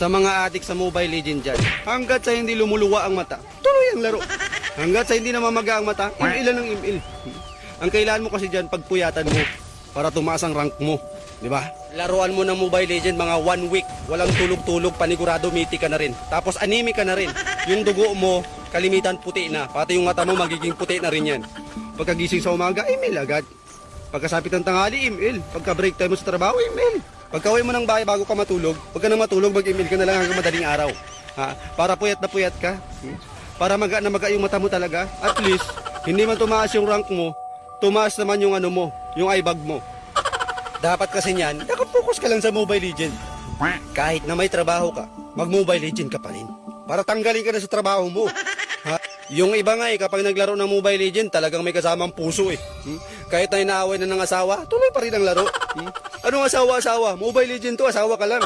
Sa mga adik sa Mobile Legends dyan, hanggat sa hindi lumuluwa ang mata, tuloy ang laro. Hanggat sa hindi namamaga ang mata, email ang email. Ang kailangan mo kasi dyan, pagpuyatan mo para tumaas ang rank mo. Di ba? Laruan mo ng Mobile Legends mga 1 week, walang tulog-tulog, panigurado mythic ka na rin. Tapos anime ka na rin. Yung dugo mo, kalimitan puti na. Pati yung mata mo magiging puti na rin yan. Pagkagising sa umaga, email agad. Pagkasapit ng tanghali, email. Pagka break time mo sa trabaho, email. Pagka-uwi mo ng bahay bago ka matulog, huwag ka na matulog, mag-email ka na lang hanggang madaling araw. Ha? Para puyat na puyat ka. Para maga na maga yung mata mo talaga. At least, hindi man tumaas yung rank mo, tumaas naman yung ano mo, yung eyebag mo. Dapat kasi niyan, nakapokus ka lang sa Mobile Legends. Kahit na may trabaho ka, mag-Mobile Legends ka pa rin. Para tanggalin ka na sa trabaho mo. Ha? Yung iba nga kapag naglaro ng Mobile Legends, talagang may kasamang puso . Kahit na inaaway na ng asawa, tuloy pa rin ang laro. Anong asawa-asawa? Mobile Legends to, asawa ka lang.